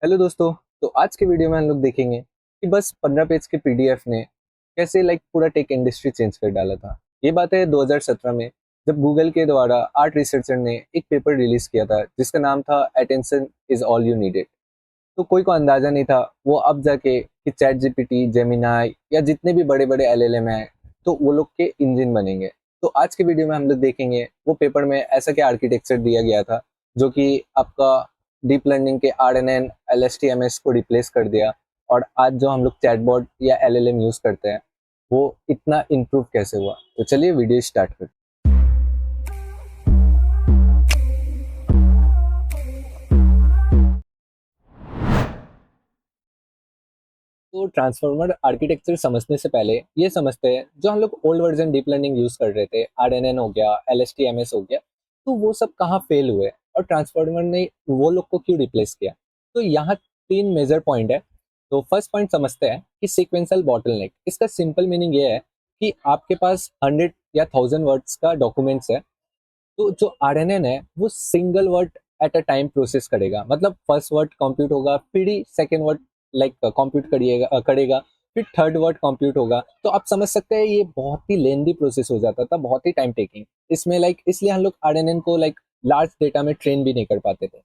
Hello दोस्तों। तो आज के वीडियो में हम लोग देखेंगे कि बस 15 पेज के पीडीएफ ने कैसे पूरा टेक इंडस्ट्री चेंज कर डाला था। ये बात है 2017 में, जब गूगल के द्वारा आर्ट रिसर्चर ने एक पेपर रिलीज किया था जिसका नाम था attention is all you needed. तो कोई को अंदाजा नहीं था वो अब जाके कि चैट जीपीटी, जेमिनाई या जितने भी बड़े बड़े एलएलएम हैं तो वो लोग के इंजन बनेंगे। तो आज के वीडियो में हम लोग देखेंगे वो पेपर में ऐसा क्या आर्किटेक्चर दिया गया था जो कि आपका डीप लर्निंग के आरएनएन एलएसटीएमएस को रिप्लेस कर दिया, और आज जो हम लोग चैटबॉट या एलएलएम यूज करते हैं वो इतना इम्प्रूव कैसे हुआ। तो चलिए वीडियो स्टार्ट करते हैं। तो ट्रांसफॉर्मर आर्किटेक्चर समझने से पहले ये समझते हैं जो हम लोग old version deep learning use कर रहे थे, आरएनएन हो गया, एलएसटीएमएस हो गया, तो वो सब कहाँ फेल हुए और ट्रांसफॉर्मर ने वो लोग को क्यों रिप्लेस किया। तो यहाँ तीन मेजर पॉइंट है। तो फर्स्ट पॉइंट समझते हैं कि सीक्वेंशियल बॉटलनेक। इसका सिंपल मीनिंग ये है कि आपके पास 100 या 1000 वर्ड्स का डॉक्यूमेंट्स है, तो जो आरएनएन है वो single word at a time process करेगा। मतलब फर्स्ट वर्ड कंप्यूट होगा, फिर ही सेकेंड वर्ड कंप्यूट करेगा, फिर थर्ड वर्ड कंप्यूट होगा। तो आप समझ सकते हैं ये बहुत ही लेंदी प्रोसेस हो जाता था, बहुत ही टाइम टेकिंग। इसमें इसलिए हम लोग आरएनएन को लार्ज डेटा में ट्रेन भी नहीं कर पाते थे।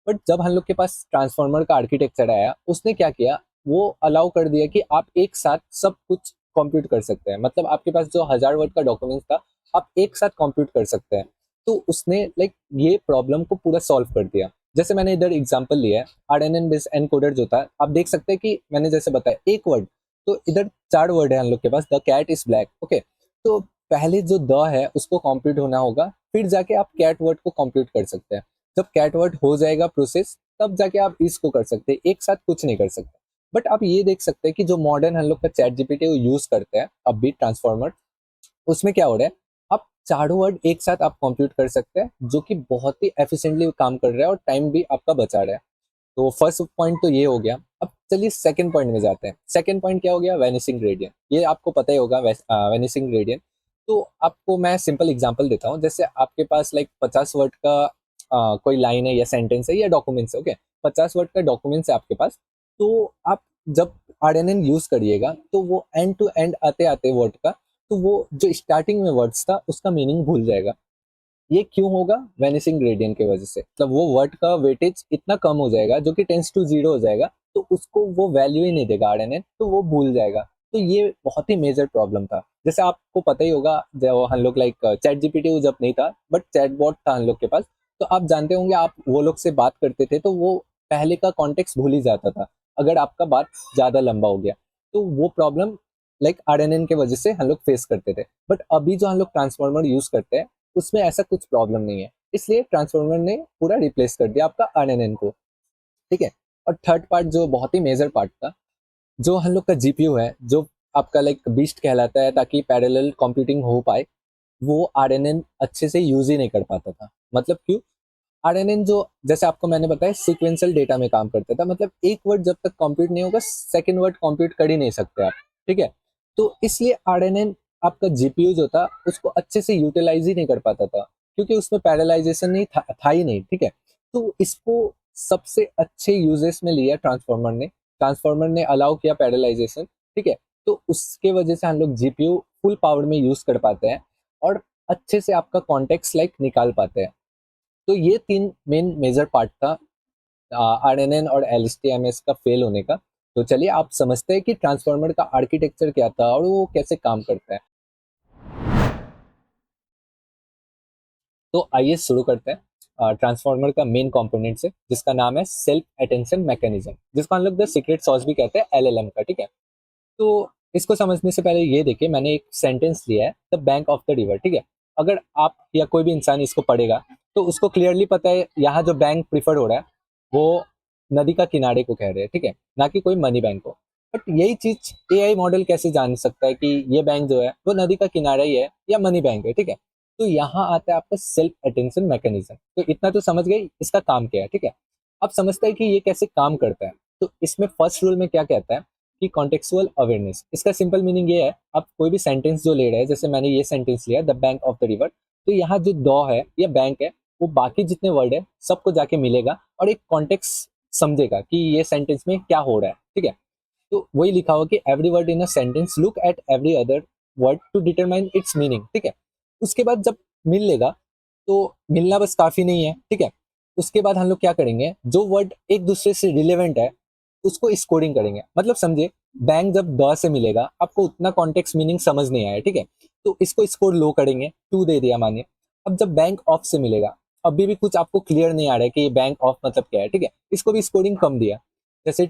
बट जब हम लोग के पास ट्रांसफॉर्मर का आर्किटेक्चर आया, उसने क्या किया, वो अलाउ कर दिया कि आप एक साथ सब कुछ कंप्यूट कर सकते हैं। मतलब आपके पास जो 1000 वर्ड का डॉक्यूमेंट था, आप एक साथ कंप्यूट कर सकते हैं। तो उसने ये प्रॉब्लम को पूरा सॉल्व कर दिया। जैसे मैंने इधर एग्जांपल लिया है, आरएनएन बेस्ड एनकोडर जो था, आप देख सकते हैं कि मैंने जैसे बताया एक वर्ड, तो इधर 4 वर्ड है हम लोग के पास। The cat is black, okay. तो पहले जो द है उसको कंप्यूट होना होगा, फिर जाके आप कैट वर्ड को कंप्यूट कर सकते हैं। जब कैट वर्ड हो जाएगा प्रोसेस, तब जाके आप इसको कर सकते हैं, एक साथ कुछ नहीं कर सकते। बट आप ये देख सकते हैं कि जो मॉडर्न हम लोग का चैट जीपीटी यूज करते हैं अब भी ट्रांसफॉर्मर, उसमें क्या हो रहा है, आप चारों वर्ड एक साथ आप कंप्यूट कर सकते हैं, जो कि बहुत ही एफिशिएंटली काम कर रहा है और टाइम भी आपका बचा रहा है। तो फर्स्ट पॉइंट तो ये हो गया। अब चलिए सेकंड पॉइंट में जाते हैं। सेकंड पॉइंट क्या हो गया, वेनिसिंग ग्रेडियंट। ये आपको पता ही होगा वेनिसिंग ग्रेडियंट। तो आपको मैं सिंपल एग्जांपल देता हूँ। जैसे आपके पास 50 वर्ड का कोई लाइन है या सेंटेंस है या डॉक्यूमेंट्स है, ओके। 50 वर्ड का डॉक्यूमेंट्स है आपके पास। तो आप जब आरएनएन यूज करिएगा तो वो एंड टू एंड आते आते वर्ड का, तो वो जो स्टार्टिंग में वर्ड्स था उसका मीनिंग भूल जाएगा। ये क्यों होगा, वेनिसिंग ग्रेडियंट की वजह से। मतलब वो वर्ड का वेटेज इतना कम हो जाएगा जो कि टेंस टू जीरो हो जाएगा, तो उसको वो वैल्यू ही नहीं देगा आरएनएन, तो वो भूल जाएगा। तो ये बहुत ही मेजर प्रॉब्लम था। जैसे आपको पता ही होगा, जब हम लोग चैट जीपीटी जब नहीं था बट चैटबॉट था हम लोग के पास, तो आप जानते होंगे, आप वो लोग से बात करते थे तो वो पहले का कॉन्टेक्स्ट भूल ही जाता था अगर आपका बात ज्यादा लंबा हो गया। तो वो प्रॉब्लम आरएनएन के वजह से हम लोग फेस करते थे। बट अभी जो हम लोग ट्रांसफॉर्मर यूज करते हैं उसमें ऐसा कुछ प्रॉब्लम नहीं है, इसलिए ट्रांसफॉर्मर ने पूरा रिप्लेस कर दिया आपका आरएनएन को। ठीक है। और थर्ड पार्ट जो बहुत ही मेजर पार्ट था, जो हम लोग का जीपीयू है, जो आपका बीस्ट कहलाता है ताकि पैरेलल कंप्यूटिंग हो पाए, वो आरएनएन अच्छे से यूज ही नहीं कर पाता था। मतलब क्यों, आरएनएन जो जैसे आपको मैंने बताया सीक्वेंशियल डेटा में काम करता था। मतलब एक वर्ड जब तक कंप्यूट नहीं होगा, सेकंड वर्ड कंप्यूट कर ही नहीं सकते आप। ठीक है। तो इसलिए आरएनएन आपका जीपीयू जो था उसको अच्छे से यूटिलाइज ही नहीं कर पाता था, क्योंकि उसमें पैरेलाइजेशन नहीं था ही नहीं। ठीक है। तो इसको सबसे अच्छे यूजेस में लिया ट्रांसफॉर्मर ने अलाउ किया पैरेलाइजेशन। ठीक है। तो उसके वजह से हम लोग जीपीयू फुल पावर में यूज कर पाते हैं और अच्छे से आपका कॉन्टेक्स्ट निकाल पाते हैं। तो ये तीन मेन मेजर पार्ट था आरएनएन और एलएसटीएमएस का फेल होने का। तो चलिए आप समझते हैं कि ट्रांसफार्मर का आर्किटेक्चर क्या था और वो कैसे काम करता है। तो आइए शुरू करते हैं ट्रांसफार्मर का मेन कंपोनेंट से, जिसका नाम है सेल्फ अटेंशन मैकेनिज्म, जिसको हम लोग द सीक्रेट सॉस भी कहते हैं, एलएलएम का। ठीक है। तो इसको समझने से पहले ये देखिए, मैंने एक सेंटेंस लिया है, the bank of the river. ठीक है। अगर आप या कोई भी इंसान इसको पढ़ेगा तो उसको क्लियरली पता है यहाँ जो बैंक प्रिफर हो रहा है वो नदी का किनारे को कह रहे हैं। ठीक है। ना कि कोई मनी बैंक को। बट यही चीज एआई मॉडल कैसे जान सकता है कि ये बैंक जो है वो नदी का किनारा ही है या मनी बैंक है। ठीक है। तो यहाँ आता है आपका सेल्फ अटेंशन मैकेनिज्म। तो इतना तो समझ गए इसका काम क्या है। ठीक है। अब समझते हैं कि ये कैसे काम करता है। तो इसमें फर्स्ट रूल में क्या कहता है कि कॉन्टेक्सुअल अवेयरनेस। इसका सिंपल मीनिंग ये है, आप कोई भी सेंटेंस जो ले रहे हैं, जैसे मैंने ये सेंटेंस लिया the bank of the river, तो यहाँ जो द है या बैंक है वो बाकी जितने वर्ड है सबको जाके मिलेगा और एक कॉन्टेक्स्ट समझेगा कि ये सेंटेंस में क्या हो रहा है, ठीक है। तो वही लिखा हुआ कि every word in a sentence look at every other word to determine its meaning, ठीक है। उसके बाद जब मिल लेगा तो मिलना बस काफी नहीं है, ठीक है। उसके बाद हम लोग क्या करेंगे, जो वर्ड एक दूसरे से रिलेवेंट है उसको स्कोरिंग करेंगे। मतलब समझे, बैंक जब द से मिलेगा आपको उतना कॉन्टेक्स्ट मीनिंग समझ नहीं आया, ठीक है, तो इसको स्कोर लो करेंगे, 2 दे दिया मानिए। अब जब बैंक ऑफ से मिलेगा, अभी भी कुछ आपको क्लियर नहीं आ रहा है कि बैंक ऑफ मतलब क्या है, ठीक है, इसको भी स्कोरिंग कम दिया, जैसे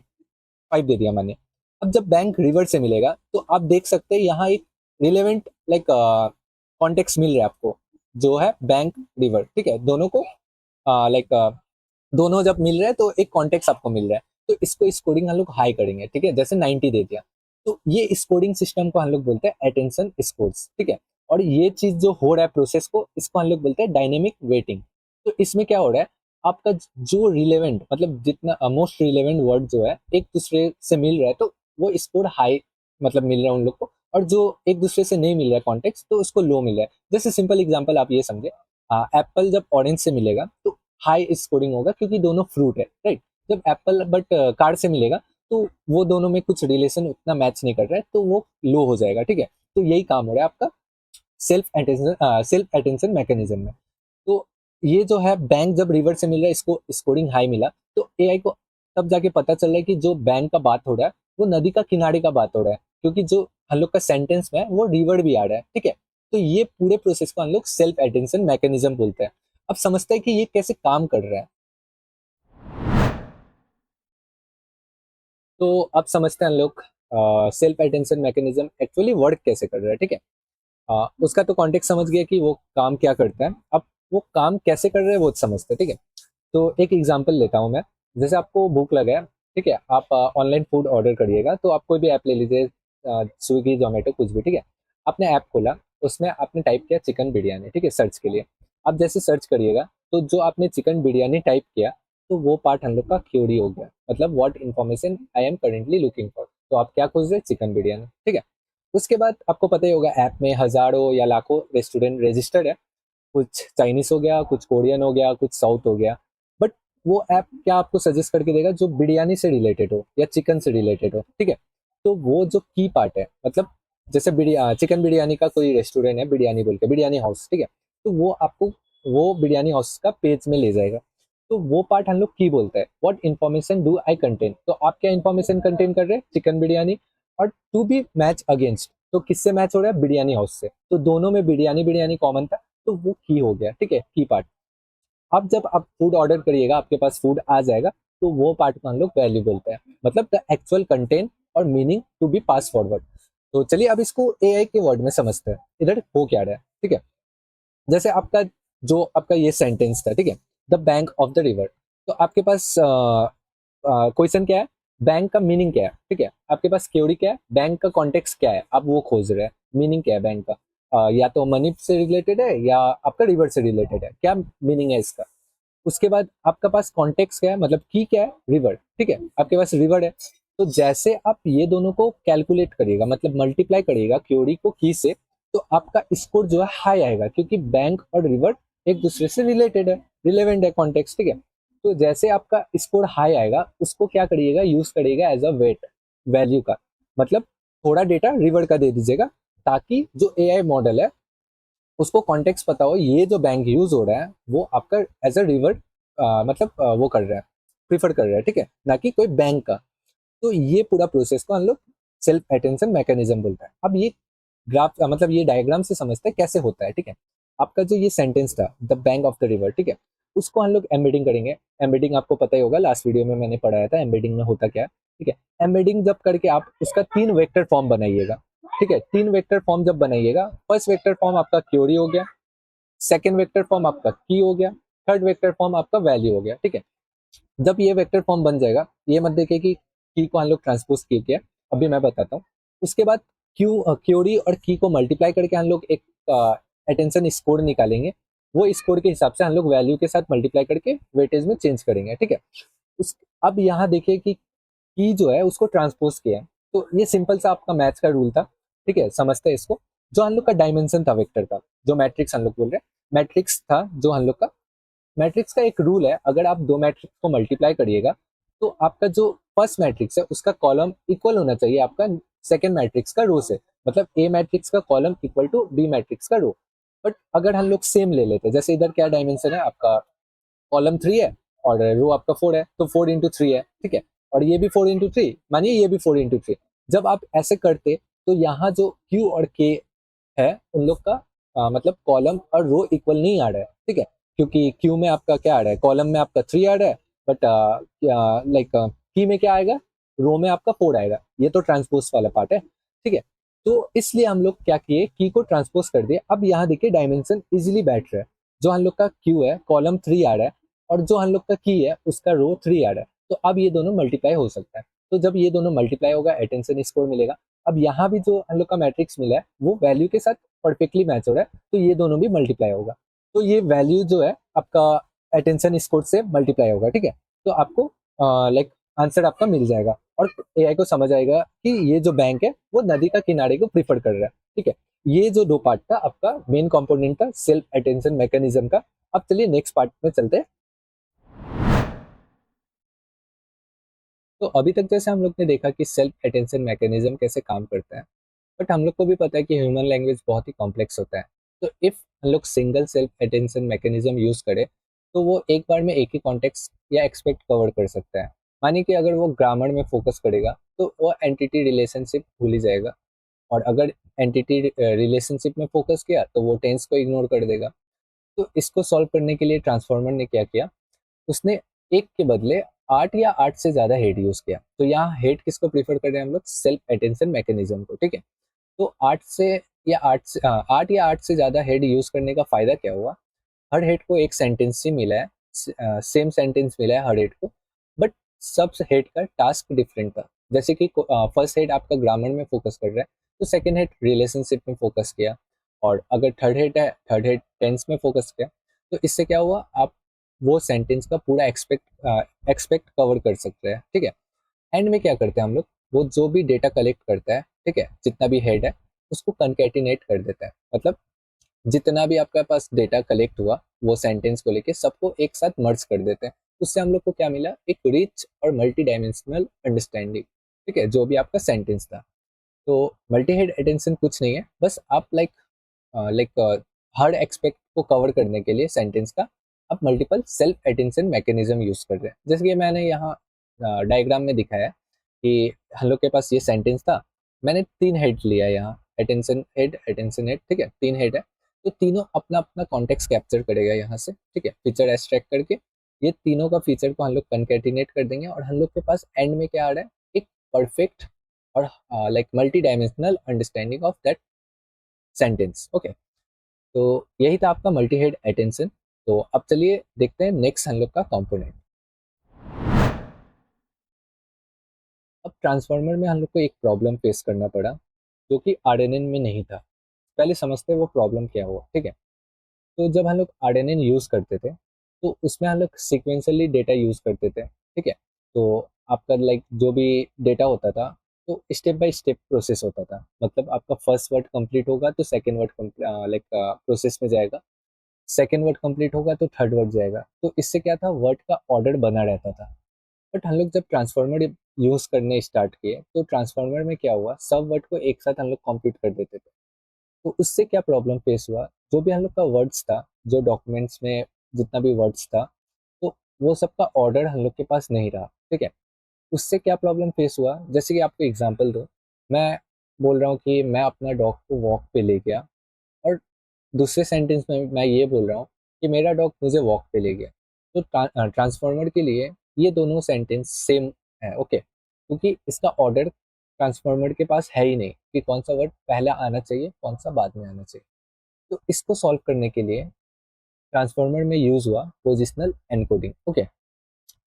5 दे दिया मैंने। अब जब बैंक रिवर से मिलेगा तो आप देख सकते हैं यहाँ एक रिलेवेंट लाइक कॉन्टेक्स्ट मिल रहा है आपको, जो है बैंक रिवर, ठीक है। दोनों को लाइक दोनों जब मिल रहे हैं तो एक कॉन्टेक्स्ट आपको मिल रहा है, तो इसको स्कोरिंग हम लोग हाई करेंगे, ठीक है, जैसे 90 दे दिया। तो ये स्कोरिंग सिस्टम को हम लोग बोलते हैं अटेंशन स्कोर्स, ठीक है। और ये चीज जो हो रहा है प्रोसेस को, इसको हम लोग बोलते हैं डायनेमिक वेटिंग। तो इसमें क्या हो रहा है, आपका जो रिलेवेंट मतलब जितना मोस्ट रिलेवेंट वर्ड जो है एक दूसरे से मिल रहा है तो वो स्कोर हाई मतलब मिल रहा है उन लोग को, और जो एक दूसरे से नहीं मिल रहा है कॉन्टेक्स्ट तो उसको लो मिल रहा है। जैसे सिंपल एग्जांपल आप ये समझे, एप्पल जब ऑरेंज से मिलेगा तो हाई स्कोरिंग होगा क्योंकि दोनों फ्रूट है, राइट। जब एप्पल बट कार से मिलेगा तो वो दोनों में कुछ रिलेशन उतना मैच नहीं कर रहा है तो वो लो हो जाएगा, ठीक है। तो यही काम हो रहा है आपका सेल्फ अटेंशन मैकेनिज्म में। तो ये जो है बैंक जब रिवर से मिल रहा है इसको स्कोरिंग हाई मिला, तो एआई को तब जाके पता चल रहा है कि जो बैंक का बात हो रहा है वो नदी का किनारे का बात हो रहा है, क्योंकि जो हम लोग का सेंटेंस में है वो रिवर भी आ रहा है, ठीक है। तो ये पूरे प्रोसेस को हम लोग सेल्फ अटेंशन मैकेनिज्म बोलते हैं। अब समझते हैं कि ये कैसे काम कर रहा है। तो अब समझते हैं हम लोग self attention mechanism actually work कैसे कर रहा है, ठीक है। उसका तो कॉन्टेक्स्ट समझ गया कि वो काम क्या करता है, अब वो काम कैसे कर रहे हैं वो समझते हैं, ठीक है। तो एक एग्जांपल लेता हूँ मैं। जैसे आपको भूख लगा है, ठीक है, आप ऑनलाइन फूड ऑर्डर करिएगा, तो आप कोई भी ऐप ले लीजिए, स्विगी जोमेटो कुछ भी, ठीक है। आपने ऐप खोला, उसमें आपने टाइप किया चिकन बिरयानी, ठीक है, सर्च के लिए। आप जैसे सर्च करिएगा तो जो आपने चिकन बिरयानी टाइप किया तो वो पार्ट हम लोग का क्यूरी हो गया, मतलब what information I am currently looking for. तो आप क्या खोज रहे हैं, चिकन बिरयानी, ठीक है। उसके बाद आपको पता ही होगा ऐप में हजारों या लाखों रेस्टोरेंट रजिस्टर्ड है, कुछ चाइनीस हो गया, कुछ कोरियन हो गया, कुछ साउथ हो गया। बट वो ऐप क्या आपको सजेस्ट करके देगा, जो बिरयानी से रिलेटेड हो या चिकन से रिलेटेड हो, ठीक है। तो वो जो की पार्ट है, मतलब जैसे चिकन बिरयानी का कोई रेस्टोरेंट है बिरयानी बोल के, बिरयानी हाउस, ठीक है, तो वो आपको वो बिरयानी हाउस का पेज में ले जाएगा। तो वो पार्ट हम लोग की बोलते हैं, what information do I contain. तो आप क्या इन्फॉर्मेशन कंटेन कर रहे हैं, चिकन बिरयानी। और टू बी मैच अगेंस्ट, तो किससे मैच हो रहा है, बिरयानी हाउस से, तो दोनों में बिरयानी बिरयानी कॉमन था, तो वो की हो गया, ठीक है, की पार्ट। अब जब आप फूड ऑर्डर करिएगा आपके पास फूड आ जाएगा, तो वो पार्ट को हम लोग वैल्यू बोलते हैं, मतलब द एक्चुअल कंटेंट और meaning to be pass forward. तो चलिए अब इसको एआई के वर्ड में समझते हैं, इधर हो क्या रहा है, ठीक है। जैसे आपका जो आपका ये सेंटेंस था, ठीक है, the bank of the river. तो आपके पास क्वेश्चन क्या है, बैंक का मीनिंग क्या है, ठीक है। आपके पास क्वेरी क्या है, बैंक का कॉन्टेक्स्ट क्या है, आप वो खोज रहे हैं। मीनिंग क्या है बैंक का, या तो मनी से रिलेटेड है या आपका रिवर से रिलेटेड है, क्या मीनिंग है इसका। उसके बाद आपका पास कॉन्टेक्स्ट क्या है, मतलब की क्या है, रिवर, ठीक है, आपके पास रिवर है। तो जैसे आप ये दोनों को कैलकुलेट करिएगा, मतलब मल्टीप्लाई करिएगा क्योरी को की से, तो आपका स्कोर जो है हाई आएगा, क्योंकि बैंक और रिवर एक दूसरे से रिलेटेड है, रिलेवेंट है कॉन्टेक्स्ट, ठीक है। तो जैसे आपका स्कोर हाई आएगा उसको क्या करिएगा, यूज करिएगा एज अ वेट वैल्यू का, मतलब थोड़ा डेटा रिवर का दे दीजिएगा, ताकि जो एआई मॉडल है उसको कॉन्टेक्स्ट पता हो, ये जो बैंक यूज हो रहा है वो आपका एज अ रिवर मतलब वो कर रहा है, प्रीफर कर रहा है, ठीक है, ना कि कोई बैंक का। तो ये पूरा प्रोसेस को हम लोग सेल्फ अटेंशन मैकेनिज्म बोलता है। अब ये ग्राफ मतलब ये डायग्राम से समझते हैं कैसे होता है, ठीक है। आपका जो ये सेंटेंस था the bank of the river, ठीक है, उसको हम लोग एम्बेडिंग करेंगे। एम्बेडिंग आपको पता ही होगा, लास्ट वीडियो में मैंने पढ़ाया था एम्बेडिंग में होता क्या है, ठीक है। एम्बेडिंग जब करके आप उसका 3 वेक्टर फॉर्म बनाइएगा, ठीक है। 3 वेक्टर फॉर्म जब बनाइएगा, फर्स्ट वेक्टर फॉर्म आपका क्योरी हो गया, सेकेंड वेक्टर फॉर्म आपका की हो गया, थर्ड वेक्टर फॉर्म आपका वैल्यू हो गया, ठीक है। जब ये वेक्टर फॉर्म बन जाएगा, ये मत देखिए कि की को हम लोग ट्रांसपोज की किया, अभी मैं बताता हूँ। उसके बाद क्योरी और की को मल्टीप्लाई करके हम लोग एक अटेंशन स्कोर निकालेंगे। वो स्कोर के हिसाब से हम लोग वैल्यू के साथ मल्टीप्लाई करके वेटेज में चेंज करेंगे, ठीक है। उस अब यहाँ देखिए कि की जो है उसको ट्रांसपोज किया है, तो ये सिंपल सा आपका मैथ्स का रूल था, ठीक है, समझते हैं इसको। जो हम लोग का डायमेंशन था वेक्टर का, जो मैट्रिक्स हम लोग बोल रहे हैं, मैट्रिक्स था जो हम लोग का, मैट्रिक्स का एक रूल है, अगर आप दो मैट्रिक्स को मल्टीप्लाई करिएगा तो आपका जो फर्स्ट मैट्रिक्स है उसका कॉलम इक्वल होना चाहिए आपका सेकेंड मैट्रिक्स का रो से, मतलब ए मैट्रिक्स का column equal to B matrix का रो। बट अगर हम लोग सेम ले लेते हैं, जैसे इधर क्या डायमेंशन है आपका, कॉलम 3 है और रो आपका 4 है, तो 4 into 3 है, ठीक है। और ये भी 4 into 3, मानिए ये भी 4 into 3। जब आप ऐसे करते तो यहाँ जो क्यू और के है उन लोग का मतलब कॉलम और रो इक्वल नहीं आ रहा है, ठीक है। क्योंकि क्यू में आपका क्या आ रहा है, कॉलम में आपका 3 आ रहा है, बट लाइक की में क्या आएगा, रो में आपका 4 आएगा। ये तो ट्रांसपोज वाला पार्ट है, ठीक है। तो इसलिए हम लोग क्या किए, की को ट्रांसपोज कर दिए। अब यहाँ देखिए डायमेंशन इजिली बैठ रहा है। जो हम लोग का क्यू है कॉलम 3 आ रहा है, और जो हम लोग का की है उसका रो 3 आ रहा है। तो अब ये दोनों मल्टीप्लाई हो सकता है। तो जब ये दोनों मल्टीप्लाई होगा अटेंशन स्कोर मिलेगा। अब यहाँ भी जो हम लोग का मैट्रिक्स मिला है वो वैल्यू के साथ परफेक्टली मैच हो रहा है, तो ये दोनों भी मल्टीप्लाई होगा। तो ये वैल्यू जो है आपका अटेंशन स्कोर से मल्टीप्लाई होगा, ठीक है। तो आपको लाइक आंसर आपका मिल जाएगा, और एआई को समझ आएगा कि ये जो बैंक है वो नदी का किनारे को प्रीफर कर रहा है, ठीक है। ये जो दो पार्ट था आपका मेन कंपोनेंट था सेल्फ अटेंशन मैकेनिज्म का। अब चलिए नेक्स्ट पार्ट में चलते हैं। तो अभी तक जैसे हम लोग ने देखा कि सेल्फ अटेंशन मैकेनिज्म कैसे काम करता है, बट हम लोग को भी पता है कि ह्यूमन लैंग्वेज बहुत ही कॉम्प्लेक्स होता है। तो इफ हम लोग single self attention mechanism use करें तो वो एक बार में एक ही कॉन्टेक्स्ट या एक्सपेक्ट कवर कर सकता है। मानिए कि अगर वो ग्रामर में फोकस करेगा तो वो एंटिटी रिलेशनशिप भूल ही जाएगा, और अगर एंटिटी रिलेशनशिप में फोकस किया तो वो टेंस को इग्नोर कर देगा। तो इसको सॉल्व करने के लिए ट्रांसफॉर्मर ने क्या किया, उसने एक के बदले 8 या 8 से ज्यादा हेड यूज किया। तो यहाँ हेड किसको प्रीफर कर रहे हैं हम लोग, सेल्फ अटेंशन मैकेनिज्म को, ठीक है। तो 8 या 8 से ज्यादा हेड यूज करने का फायदा क्या हुआ, हर हेड को एक सेंटेंस ही मिला है, सेम सेंटेंस मिला है हर हेड को, बट सब हेड का टास्क डिफरेंट था। जैसे कि फर्स्ट हेड आपका ग्रामर में फोकस कर रहा है, तो सेकेंड हेड रिलेशनशिप में फोकस किया, और अगर थर्ड हेड है, थर्ड हेड टेंस में फोकस किया। तो इससे क्या हुआ, आप वो सेंटेंस का पूरा एक्सपेक्ट कवर कर सकते हैं, ठीक है। एंड में क्या करते हैं हम लोग, वो जो भी डेटा कलेक्ट करता है, ठीक है, जितना भी हेड है उसको कंकेटिनेट कर देता है। मतलब जितना भी आपके पास डेटा कलेक्ट हुआ वो सेंटेंस को लेके सबको एक साथ मर्ज कर देते हैं। उससे हम लोग को क्या मिला, एक रिच और मल्टी डायमेंशनल अंडरस्टैंडिंग, ठीक है, जो भी आपका सेंटेंस था। तो मल्टी हेड अटेंशन कुछ नहीं है, बस आप लाइक हर एक्सपेक्ट को कवर करने के लिए सेंटेंस का आप multiple self attention mechanism use कर रहे हैं। जैसे कि मैंने यहाँ डायग्राम में दिखाया कि हम लोग के पास ये सेंटेंस था, मैंने 3 हेड लिया यहाँ, अटेंशन हेड, ठीक है, 3 हेड है। तो तीनों अपना अपना कॉन्टेक्स्ट कैप्चर करेगा यहाँ से, ठीक है, फीचर एक्सट्रैक्ट करके ये तीनों का फीचर को हम लोग कंकेटिनेट कर देंगे, और हम लोग के पास एंड में क्या आ रहा है, एक परफेक्ट और like multi dimensional understanding of that sentence, okay. तो यही था आपका मल्टी हेड अटेंशन। तो अब चलिए देखते हैं नेक्स्ट हम लोग का कंपोनेंट। अब ट्रांसफार्मर में हम लोग को एक प्रॉब्लम फेस करना पड़ा जो कि आरएनएन में नहीं था। पहले समझते हैं वो प्रॉब्लम क्या हुआ, ठीक है। तो जब हम लोग आरएनएन यूज करते थे तो उसमें हम लोग सिक्वेंशियली डेटा यूज करते थे, ठीक है। तो आपका लाइक जो भी डेटा होता था तो स्टेप बाय स्टेप प्रोसेस होता था। मतलब आपका फर्स्ट वर्ड कंप्लीट होगा तो सेकेंड वर्ड लाइक प्रोसेस में जाएगा, सेकेंड वर्ड कंप्लीट होगा तो थर्ड वर्ड जाएगा। तो इससे क्या था, वर्ड का ऑर्डर बना रहता था। बट हम लोग जब ट्रांसफॉर्मर यूज करने स्टार्ट किए तो ट्रांसफॉर्मर में क्या हुआ, सब वर्ड को एक साथ हम लोग कंप्लीट कर देते थे। तो उससे क्या प्रॉब्लम फेस हुआ, जो भी हम लोग का वर्ड्स था, जो डॉक्यूमेंट्स में जितना भी वर्ड्स था, तो वो सबका ऑर्डर हम लोग के पास नहीं रहा, ठीक है। उससे क्या प्रॉब्लम फेस हुआ, जैसे कि आपको एग्जांपल दो, मैं बोल रहा हूँ कि मैं अपना डॉग को वॉक पे ले गया, और दूसरे सेंटेंस में मैं ये बोल रहा हूँ कि मेरा डॉग मुझे वॉक पे ले गया। तो ट्रांसफॉर्मर के लिए ये दोनों सेंटेंस सेम है, ओके, क्योंकि इसका ऑर्डर ट्रांसफॉर्मर के पास है ही नहीं कि कौन सा वर्ड पहला आना चाहिए कौन सा बाद में आना चाहिए। तो इसको सॉल्व करने के लिए ट्रांसफॉर्मर में यूज हुआ पोजिशनल एनकोडिंग, ओके।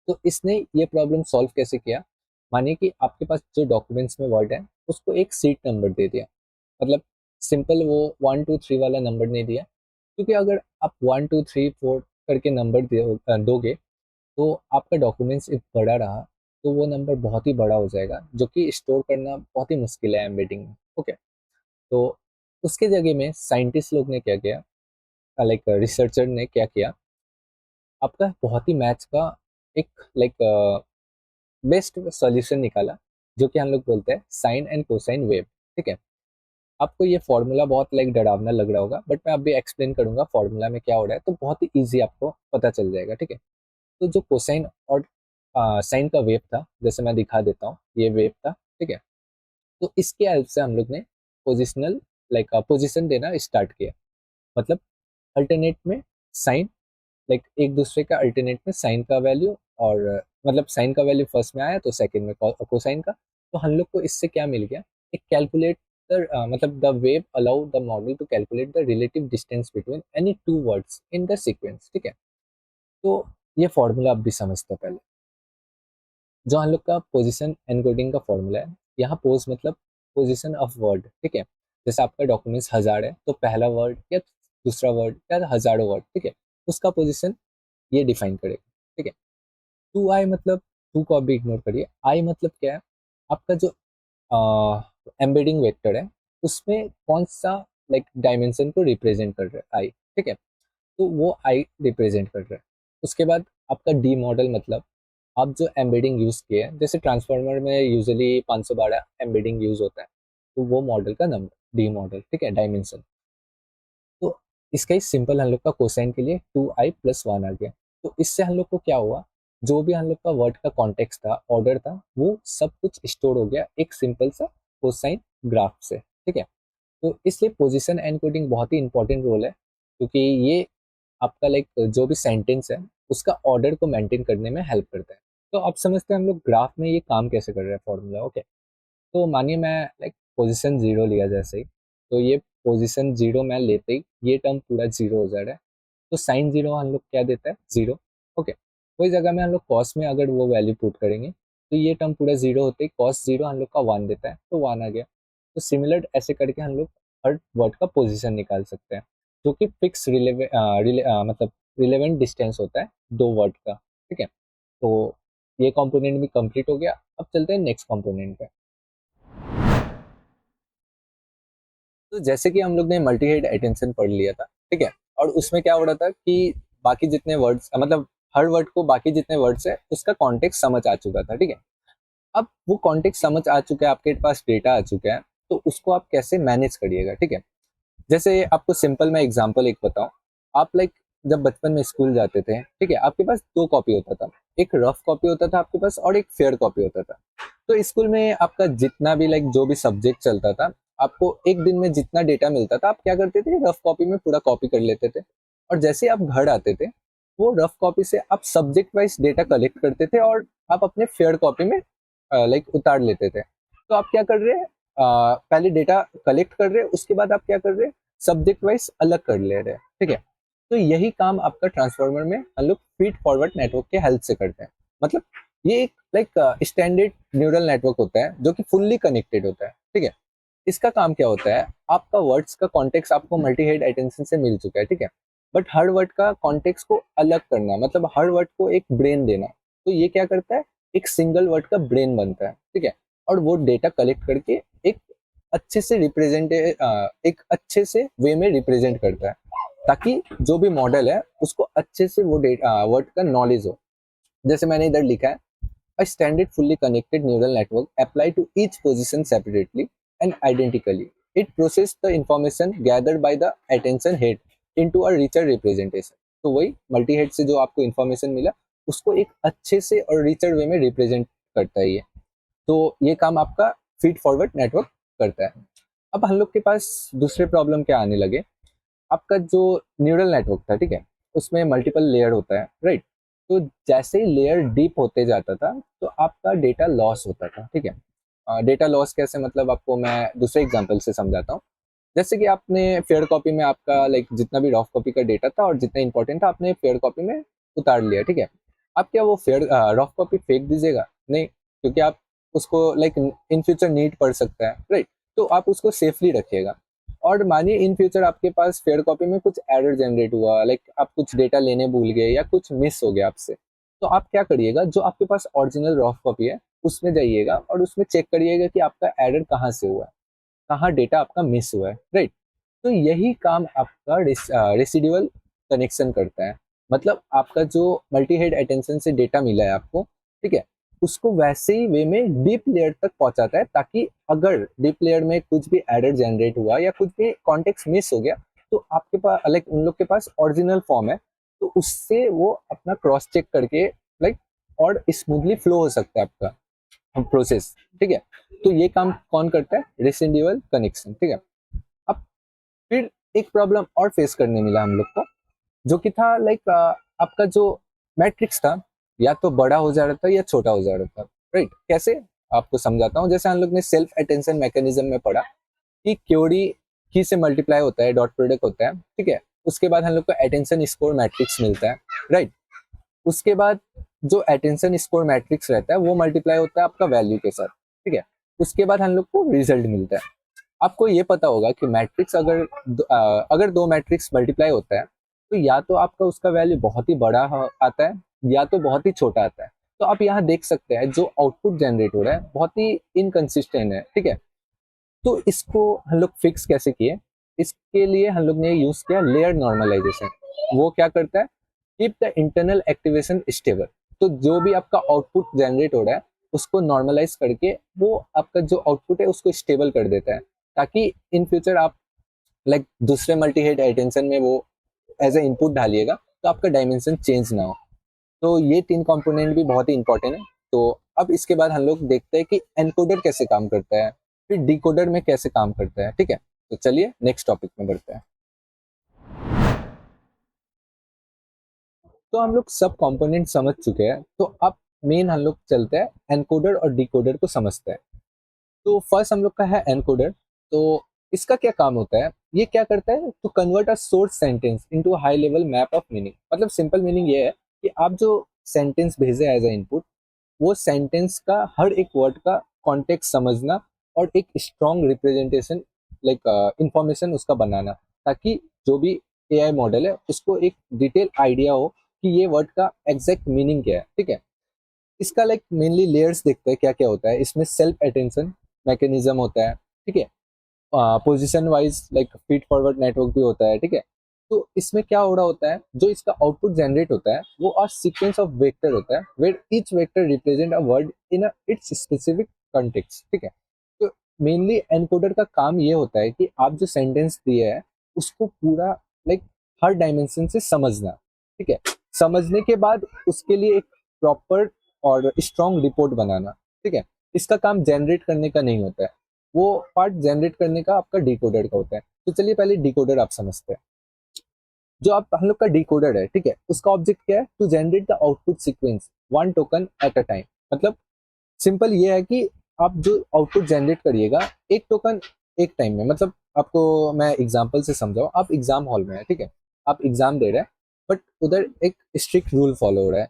तो इसने ये प्रॉब्लम सॉल्व कैसे किया, मानिए कि आपके पास जो डॉक्यूमेंट्स में वर्ड है उसको एक सीट नंबर दे दिया। मतलब सिंपल वो 1 2 3 वाला नंबर नहीं दिया, क्योंकि अगर आप 1 2 3 4 करके नंबर दोगे तो आपका डॉक्यूमेंट्स एक बड़ा रहा तो वो नंबर बहुत ही बड़ा हो जाएगा, जो कि स्टोर करना बहुत ही मुश्किल है एम्बेडिंग में, ओके। तो उसके जगह में साइंटिस्ट लोग ने क्या किया, लाइक रिसर्चर ने क्या किया, आपका बहुत ही मैथ्स का एक लाइक बेस्ट सॉल्यूशन निकाला, जो कि हम लोग बोलते हैं साइन एंड कोसाइन वेव। ठीक है, आपको ये फॉर्मूला बहुत लाइक डरावना लग रहा होगा, बट मैं अभी एक्सप्लेन करूंगा फॉर्मूला में क्या हो रहा है, तो बहुत ही ईजी आपको पता चल जाएगा। ठीक है, तो जो कोसाइन और साइन का वेव था, जैसे मैं दिखा देता हूँ, ये वेव था। ठीक है, तो इसके हेल्प से हम लोग ने पोजिशनल लाइक पोजिशन देना स्टार्ट किया। मतलब अल्टरनेट में साइन, लाइक एक दूसरे का अल्टरनेट में साइन का वैल्यू, और मतलब साइन का वैल्यू फर्स्ट में आया तो सेकंड में कोसाइन का। तो हम लोग को इससे क्या मिल गया, एक कैलकुलेटर, मतलब the wave allow the model to calculate the relative distance between any two words in the sequence. ठीक है, तो ये फॉर्मूला आप भी समझते हो पहले, जो हम लोग का पोजीशन एनकोडिंग का फॉर्मूला है। यहाँ पोज मतलब पोजीशन ऑफ वर्ड। ठीक है, जैसे आपका डॉक्यूमेंट्स 1000 है, तो पहला वर्ड या दूसरा वर्ड या हजारों वर्ड, ठीक है, उसका पोजीशन ये डिफाइन करेगा। ठीक है, टू आई मतलब, टू को अभी इग्नोर करिए, आई मतलब क्या है, आपका जो एम्बेडिंग वेक्टर है, उसमें कौन सा लाइक डायमेंशन को रिप्रेजेंट कर रहा है आई। ठीक है, तो वो आई रिप्रेजेंट कर रहा है। उसके बाद आपका डी मॉडल मतलब आप जो एम्बेडिंग यूज़ किए हैं, जैसे ट्रांसफार्मर में यूजुअली 512 एम्बेडिंग यूज़ होता है, तो वो मॉडल का नंबर डी मॉडल। ठीक है, डायमेंशन। तो इसका ही सिंपल हम लोग का कोसाइन के लिए 2i+1 आ गया। तो इससे हम लोग को क्या हुआ, जो भी हम लोग का वर्ड का कॉन्टेक्स्ट था, ऑर्डर था, वो सब कुछ स्टोर हो गया एक सिंपल सा कोसाइन ग्राफ से। ठीक है, तो इसलिए पोजीशन एनकोडिंग बहुत ही इंपॉर्टेंट रोल है, क्योंकि ये आपका लाइक जो भी सेंटेंस है, उसका ऑर्डर को मेंटेन करने में हेल्प करता है। तो आप समझते हैं हम लोग ग्राफ में ये काम कैसे कर रहे हैं फॉर्मूला। ओके, तो मानिए मैं लाइक पोजीशन 0 लिया जैसे ही, तो ये पोजीशन 0 मैं लेते ही ये टर्म पूरा 0 हो जा रहा है। तो साइन 0 हम लोग क्या देता है, 0। ओके, वही जगह में हम लोग कॉस में अगर वो वैल्यू पुट करेंगे, तो ये टर्म पूरा 0 होते ही कॉस 0 हम लोग का 1 देता है, तो 1 आ गया। तो सिमिलर ऐसे करके हम लोग हर वर्ड का पोजीशन निकाल सकते हैं, जो कि फिक्स मतलब रिलेवेंट डिस्टेंस होता है दो वर्ड का। ठीक है, तो ये कंपोनेंट भी कंप्लीट हो गया। अब चलते हैं नेक्स्ट कंपोनेंट पे। तो जैसे कि हम लोग ने मल्टी हेड अटेंशन पढ़ लिया था, ठीक है, और उसमें क्या हो रहा था कि बाकी जितने वर्ड्स, मतलब हर वर्ड को बाकी जितने वर्ड्स है उसका कॉन्टेक्स्ट समझ आ चुका था। ठीक है, अब वो कॉन्टेक्स्ट समझ आ चुका है, आपके पास डेटा आ चुका है, तो उसको आप कैसे मैनेज करिएगा। ठीक है, जैसे आपको सिंपल मैं एग्जांपल एक बताऊं, आप लाइक जब बचपन में स्कूल जाते थे, ठीक है, आपके पास दो कॉपी होता था, एक रफ कॉपी होता था आपके पास और एक फेयर कॉपी होता था। तो स्कूल में आपका जितना भी लाइक जो भी सब्जेक्ट चलता था, आपको एक दिन में जितना डेटा मिलता था, आप क्या करते थे, रफ कॉपी में पूरा कॉपी कर लेते थे, और जैसे आप घर आते थे, वो रफ कॉपी से आप सब्जेक्ट वाइज डेटा कलेक्ट करते थे और आप अपने फेयर कॉपी में लाइक उतार लेते थे। तो आप क्या कर रहे हैं, पहले डेटा कलेक्ट कर रहे हैं, उसके बाद आप क्या कर रहे हैं, सब्जेक्ट वाइज अलग कर ले रहे हैं। ठीक है, तो यही काम आपका ट्रांसफार्मर में हम लोग फीड फॉरवर्ड नेटवर्क के हेल्प से करते हैं। मतलब ये एक लाइक स्टैंडर्ड न्यूरल नेटवर्क होता है, जो कि फुल्ली कनेक्टेड होता है। ठीक है, इसका काम क्या होता है, आपका वर्ड्स का कॉन्टेक्स्ट आपको मल्टी हेड अटेंशन से मिल चुका है। ठीक है, बट हर वर्ड का कॉन्टेक्स्ट को अलग करना, मतलब हर वर्ड को एक ब्रेन देना, तो ये क्या करता है, एक सिंगल वर्ड का ब्रेन बनता है। ठीक है, और वो डेटा कलेक्ट करके एक अच्छे से एक अच्छे से वे में रिप्रेजेंट करता है, ताकि जो भी मॉडल है उसको अच्छे से वो वर्ड का नॉलेज हो। जैसे मैंने इधर लिखा है, A standard fully connected neural network apply to each position separately and identically. It processes the information gathered by the attention head into a richer representation. तो वही मल्टी हेड से जो आपको इन्फॉर्मेशन मिला, उसको एक अच्छे से और रिचर वे में रिप्रेजेंट करता है ये। तो ये काम आपका फीड फॉरवर्ड नेटवर्क करता है। अब हम लोग के पास दूसरे प्रॉब्लम क्या आने लगे, आपका जो न्यूरल नेटवर्क था, ठीक है, उसमें मल्टीपल लेयर होता है, राइट। तो जैसे ही लेयर डीप होते जाता था, तो आपका डेटा लॉस होता था। ठीक है, डेटा लॉस कैसे, मतलब आपको मैं दूसरे एग्जांपल से समझाता हूँ। जैसे कि आपने फेयर कॉपी में आपका लाइक जितना भी रफ कॉपी का डेटा था और जितना इंपॉर्टेंट था, आपने फेयर कॉपी में उतार लिया। ठीक है, आप क्या वो फेयर रफ कॉपी फेंक दीजिएगा, नहीं, क्योंकि आप उसको लाइक इन फ्यूचर नीड पड़ सकता है, राइट। तो आप उसको सेफली रखिएगा। और मानिए इन फ्यूचर आपके पास फेयर कॉपी में कुछ एरर जनरेट हुआ, लाइक आप कुछ डेटा लेने भूल गए या कुछ मिस हो गया आपसे, तो आप क्या करिएगा, जो आपके पास ओरिजिनल रफ कॉपी है उसमें जाइएगा और उसमें चेक करिएगा कि आपका एरर कहाँ से हुआ है, कहाँ डेटा आपका मिस हुआ है, राइट। तो यही काम आपका रेसिडुअल कनेक्शन करता है। मतलब आपका जो मल्टी हेड अटेंशन से डेटा मिला है आपको, ठीक है, उसको वैसे ही वे में डीप लेयर तक पहुंचाता है, ताकि अगर डीप लेयर में कुछ भी एरर जनरेट हुआ या कुछ भी कॉन्टेक्स्ट मिस हो गया, तो आपके पास लाइक उन लोग के पास ओरिजिनल फॉर्म है, तो उससे वो अपना क्रॉस चेक करके लाइक और स्मूथली फ्लो हो सकता है आपका प्रोसेस। ठीक है, तो ये काम कौन करता है? Residual connection. ठीक है, अब फिर एक प्रॉब्लम और फेस करने मिला हम लोग को, जो कि था लाइक आपका जो मैट्रिक्स था, या तो बड़ा हो जा रहा था या छोटा हो जा रहा था। राइट, कैसे? आपको समझाता हूँ। जैसे हम लोग ने सेल्फ अटेंशन मैकेनिज्म में पढ़ा कि क्योरी की से मल्टीप्लाई होता है, डॉट प्रोडक्ट होता है। ठीक है, उसके बाद हम लोग को अटेंशन स्कोर मैट्रिक्स मिलता है। राइट, उसके बाद जो अटेंशन स्कोर मैट्रिक्स रहता है वो मल्टीप्लाई होता है आपका वैल्यू के साथ। ठीक है, उसके बाद हम लोग को रिजल्ट मिलता है। आपको ये पता होगा कि मैट्रिक्स अगर दो मैट्रिक्स मल्टीप्लाई होता है, तो या तो आपका उसका वैल्यू बहुत ही बड़ा आता है, या तो बहुत ही छोटा आता है। तो आप यहाँ देख सकते हैं जो आउटपुट जनरेट हो रहा है बहुत ही इनकंसिस्टेंट है। ठीक है, तो इसको हम लोग फिक्स कैसे किए? इसके लिए हम लोग ने यूज किया लेयर नॉर्मलाइजेशन। वो क्या करता है? Keep the internal activation stable. तो जो भी आपका आउटपुट जनरेट हो रहा है उसको नॉर्मलाइज करके वो आपका जो आउटपुट है उसको स्टेबल कर देता है, ताकि इन फ्यूचर आप लाइक दूसरे मल्टी हेड अटेंशन में वो एज ए इनपुट डालिएगा तो आपका डायमेंशन चेंज ना हो। तो ये तीन कंपोनेंट भी बहुत ही इंपॉर्टेंट है। तो अब इसके बाद हम लोग देखते हैं कि एनकोडर कैसे काम करता है, फिर डिकोडर में कैसे काम करता है। ठीक है, तो चलिए नेक्स्ट टॉपिक में बढ़ते हैं। तो हम लोग सब कंपोनेंट समझ चुके हैं, तो अब मेन हम लोग चलते हैं एनकोडर और डिकोडर को समझते हैं। तो फर्स्ट हम लोग का है एनकोडर। तो इसका क्या काम होता है? ये क्या करता है? To convert a source sentence into high level map of meaning. मतलब सिंपल मीनिंग ये है कि आप जो सेंटेंस भेजे एज ए इनपुट, वो सेंटेंस का हर एक वर्ड का कॉन्टेक्स्ट समझना और एक स्ट्रॉन्ग रिप्रेजेंटेशन लाइक इंफॉर्मेशन उसका बनाना, ताकि जो भी एआई मॉडल है उसको एक डिटेल आइडिया हो कि ये वर्ड का एग्जैक्ट मीनिंग क्या है। ठीक है, इसका लाइक मेनली लेयर्स देखते हैं क्या क्या होता है इसमें। सेल्फ अटेंशन मैकेनिज्म होता है। ठीक है, position wise like feed forward network भी होता है। ठीक है, तो इसमें क्या हो रहा होता है, जो इसका आउटपुट जनरेट होता है वो अ सीक्वेंस ऑफ वेक्टर होता है, where each vector represent a word in its specific context. ठीक है, तो मेनली एनकोडर का काम ये होता है कि आप जो सेंटेंस दिए है उसको पूरा लाइक हर डायमेंशन से समझना। ठीक है, समझने के बाद उसके लिए एक प्रॉपर और स्ट्रॉन्ग रिपोर्ट बनाना। ठीक है, इसका काम जनरेट करने का नहीं होता है, वो पार्ट जनरेट करने का आपका डिकोडर का होता है। तो चलिए पहले डिकोडर आप समझते हैं। जो आप हम लोग का डिकोडर है, ठीक है, उसका ऑब्जेक्ट क्या है? To generate the output sequence one token at a time. मतलब सिंपल ये है कि आप जो आउटपुट जनरेट करिएगा एक टोकन एक टाइम में। मतलब आपको मैं एग्जांपल से समझाऊं, आप एग्जाम हॉल में है। ठीक है, आप एग्जाम दे रहे हैं, बट उधर एक स्ट्रिक्ट रूल फॉलो हो रहा है।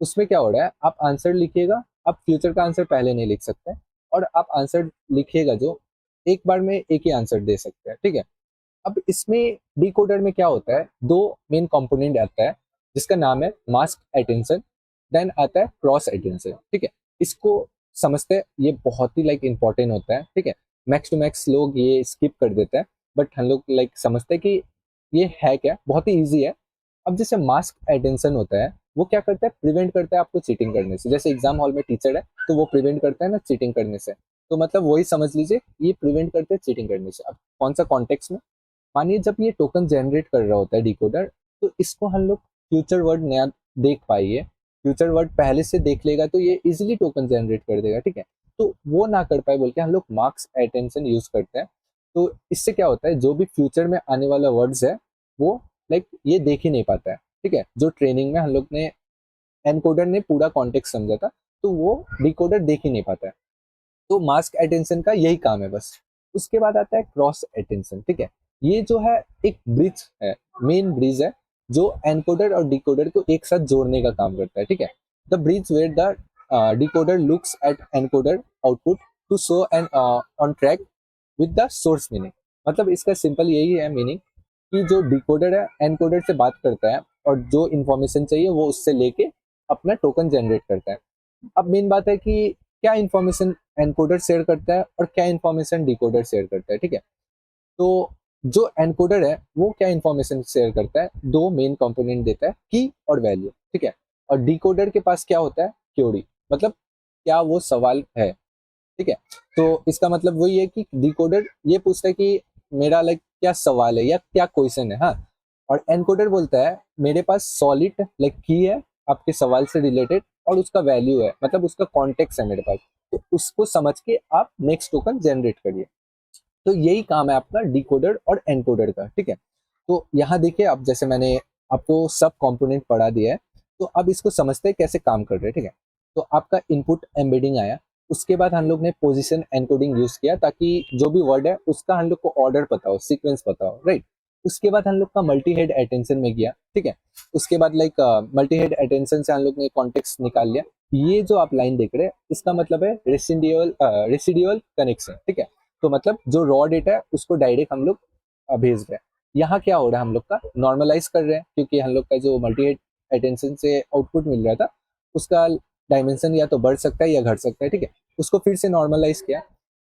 उसमें क्या हो रहा है, आप आंसर लिखिएगा, आप फ्यूचर का आंसर पहले नहीं लिख सकते, और आप आंसर लिखिएगा जो एक बार में एक ही आंसर दे सकते हैं। ठीक है, अब इसमें डिकोडर में क्या होता है, दो मेन कंपोनेंट आता है, जिसका नाम है मास्क अटेंशन, देन आता है क्रॉस अटेंशन। ठीक है, इसको समझते हैं, ये बहुत ही लाइक इंपॉर्टेंट होता है। ठीक है, मैक्स टू मैक्स लोग ये स्किप कर देते हैं, बट हम लोग लाइक समझते हैं कि ये है क्या, बहुत ही ईजी है। अब जैसे मास्क अटेंशन होता है, वो क्या करता है? प्रिवेंट करता है आपको चीटिंग करने से। जैसे एग्जाम हॉल में टीचर है तो वो प्रिवेंट करता है ना चीटिंग करने से, तो मतलब वही समझ लीजिए, ये प्रिवेंट करते हैं चीटिंग करने से। अब कौन सा कॉन्टेक्स्ट में? मानिए जब ये टोकन जनरेट कर रहा होता है डिकोडर, तो इसको हम लोग फ्यूचर वर्ड नया देख पाइए, फ्यूचर वर्ड पहले से देख लेगा तो ये इजिली टोकन जनरेट कर देगा। ठीक है, तो वो ना कर पाए बोल के हम लोग मार्क्स अटेंशन यूज करते हैं। तो इससे क्या होता है, जो भी फ्यूचर में आने वाला वर्ड्स है वो लाइक ये देख ही नहीं पाता है। ठीक है, जो ट्रेनिंग में हम लोग ने एनकोडर ने पूरा कॉन्टेक्स्ट समझा था, तो वो डिकोडर देख ही नहीं पाता है। तो मास्क अटेंशन का यही काम है बस। उसके बाद आता है क्रॉस अटेंशन। ठीक है, ये जो है एक ब्रिज है, मेन ब्रिज है, जो एनकोडर और डिकोडर को एक साथ जोड़ने का काम करता है। ठीक है, the bridge where the decoder looks at encoder output to show an on track with the source meaning. मतलब इसका सिंपल यही है मीनिंग, कि जो डिकोडर है एनकोडर से बात करता है और जो इन्फॉर्मेशन चाहिए वो उससे लेके अपना टोकन जनरेट करता है। अब मेन बात है कि क्या इन्फॉर्मेशन एनकोडर शेयर करता है और क्या इन्फॉर्मेशन डिकोडर शेयर करता है। ठीक है, तो जो एनकोडर है वो क्या इन्फॉर्मेशन शेयर करता है? दो मेन कंपोनेंट देता है, की और वैल्यू। ठीक है, और डिकोडर के पास क्या होता है? क्योरी। मतलब क्या वो सवाल है, ठीक है। तो इसका मतलब वही है कि डिकोडर ये पूछता है कि मेरा लाइक क्या सवाल है या क्या क्वेश्चन है, हाँ। और एनकोडर बोलता है मेरे पास सॉलिड लाइक की है आपके सवाल से रिलेटेड, और उसका वैल्यू है, मतलब उसका कॉन्टेक्स्ट है मेरे पास, तो उसको समझ के आप नेक्स्ट टोकन जनरेट करिए। तो यही काम है आपका डिकोडर और एनकोडर का, ठीक है। तो यहाँ देखिए, आप जैसे मैंने आपको सब कंपोनेंट पढ़ा दिया है, तो अब इसको समझते हैं कैसे काम कर रहे हैं, ठीक है। तो आपका इनपुट एम्बेडिंग आया, उसके बाद हम लोग ने पोजीशन एनकोडिंग यूज किया ताकि जो भी वर्ड है उसका हम लोग को ऑर्डर पता हो, सीक्वेंस पता हो, राइट। उसके बाद हम लोग का मल्टी हेड अटेंशन में गया, ठीक है। उसके बाद लाइक मल्टी हेड अटेंशन से हम लोग ने कॉन्टेक्स्ट निकाल लिया। ये जो आप लाइन देख रहे हैं इसका मतलब है रेसिडियल कनेक्शन, ठीक है। तो मतलब जो रॉ डेटा है उसको डायरेक्ट हम लोग भेज रहे हैं। यहाँ क्या हो रहा है, हम लोग का नॉर्मलाइज कर रहे हैं, क्योंकि हम लोग का जो मल्टी हेड अटेंशन से आउटपुट मिल रहा था उसका डायमेंशन या तो बढ़ सकता है या घट सकता है, ठीक है। उसको फिर से नॉर्मलाइज किया,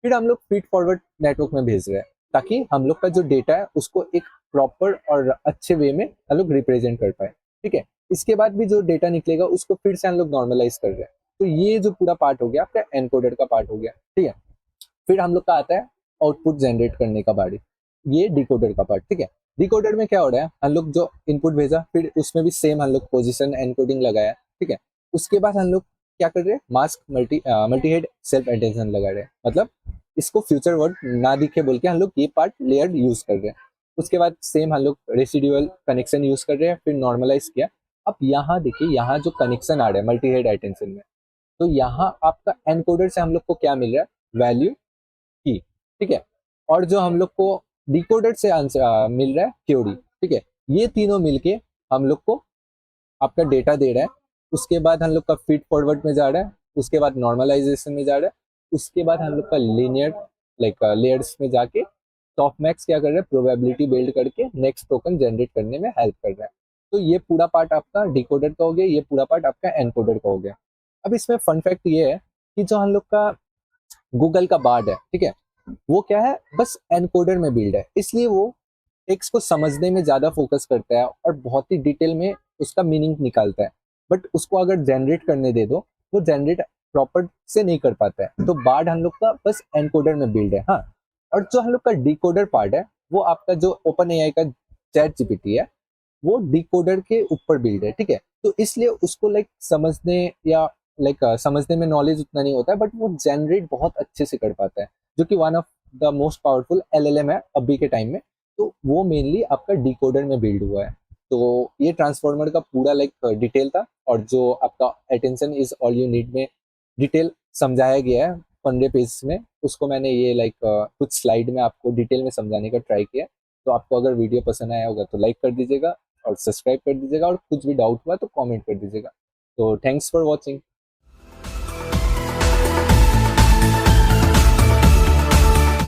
फिर हम लोग फीड फॉरवर्ड नेटवर्क में भेज रहे हैं ताकि हम लोग का जो डेटा है उसको एक प्रॉपर और अच्छे वे में हम लोग रिप्रेजेंट कर पाए, ठीक है। इसके बाद भी जो डेटा निकलेगा उसको फिर से हम लोग नॉर्मलाइज कर रहे हैं। तो ये जो पूरा पार्ट हो गया आपका एनकोडर का पार्ट हो गया, ठीक है। फिर हम लोग का आता है आउटपुट जनरेट करने का बारी, ये डिकोडर का पार्ट, ठीक है। डिकोडर में क्या हो रहा है, हम लोग जो इनपुट भेजा फिर उसमें भी सेम हम लोग पोजिशन एनकोडिंग लगाया, ठीक है। उसके बाद हम लोग क्या कर रहे हैं, mask multi head self attention लगा रहे हैं, मतलब इसको फ्यूचर वर्ड ना दिखे बोल के हम लोग ये पार्ट लेयर यूज कर रहे हैं। उसके बाद सेम हम लोग रेसिडुअल कनेक्शन यूज कर रहे हैं, फिर नॉर्मलाइज किया। अब यहाँ देखिए, यहाँ जो कनेक्शन आ रहा है मल्टी हेड अटेंशन में, तो यहाँ आपका एनकोडर से हम लोग को क्या मिल रहा है, वैल्यू की, ठीक है। और जो हम लोग को डिकोडर से आंसर मिल रहा है क्यूरी, ठीक है। ये तीनों मिलके हम लोग को आपका डेटा दे रहा है। उसके बाद हम लोग का फीड फॉरवर्ड में जा रहा है, उसके बाद नॉर्मलाइजेशन में जा रहा है, उसके बाद हम लोग का लीनियर लाइक लेयर्स में जाके सॉफ्टमैक्स क्या कर रहा है, प्रोबेबिलिटी बिल्ड करके नेक्स्ट टोकन जनरेट करने में हेल्प कर रहा है। तो ये पूरा पार्ट आपका डिकोडर का हो गया, ये पूरा पार्ट आपका एनकोडर का हो गया। अब इसमें फन फैक्ट ये है कि जो हम लोग का गूगल का बार्ड है, ठीक है, वो क्या है, बस एनकोडर में बिल्ड है, इसलिए वो टेक्स्ट को समझने में ज्यादा फोकस करता है और बहुत ही डिटेल में उसका मीनिंग निकालता है। बट उसको अगर जनरेट करने दे दो, वो जनरेट प्रॉपर से नहीं कर पाता है। तो बार्ड हम लोग का बस एनकोडर में बिल्ड है, हाँ। और जो हम लोग का डिकोडर पार्ट है, वो आपका जो ओपन एआई का चैट जीपीटी है, वो डिकोडर के ऊपर बिल्ड है, ठीक है। तो इसलिए उसको लाइक समझने या लाइक समझने में नॉलेज उतना नहीं होता है, बट वो जनरेट बहुत अच्छे से कर पाता है, जो कि one of the most powerful LLM है अभी के टाइम में। तो वो मेनली आपका डिकोडर में बिल्ड हुआ है। तो ये ट्रांसफॉर्मर का पूरा लाइक डिटेल था, और जो आपका attention is all you need में डिटेल समझाया गया है 15 पेज में, उसको मैंने ये लाइक कुछ स्लाइड में आपको डिटेल में समझाने का ट्राई किया। तो आपको अगर वीडियो पसंद आया होगा तो लाइक कर दीजिएगा और सब्सक्राइब कर दीजिएगा, और कुछ भी डाउट हुआ तो कमेंट कर दीजिएगा। तो थैंक्स फॉर वॉचिंग।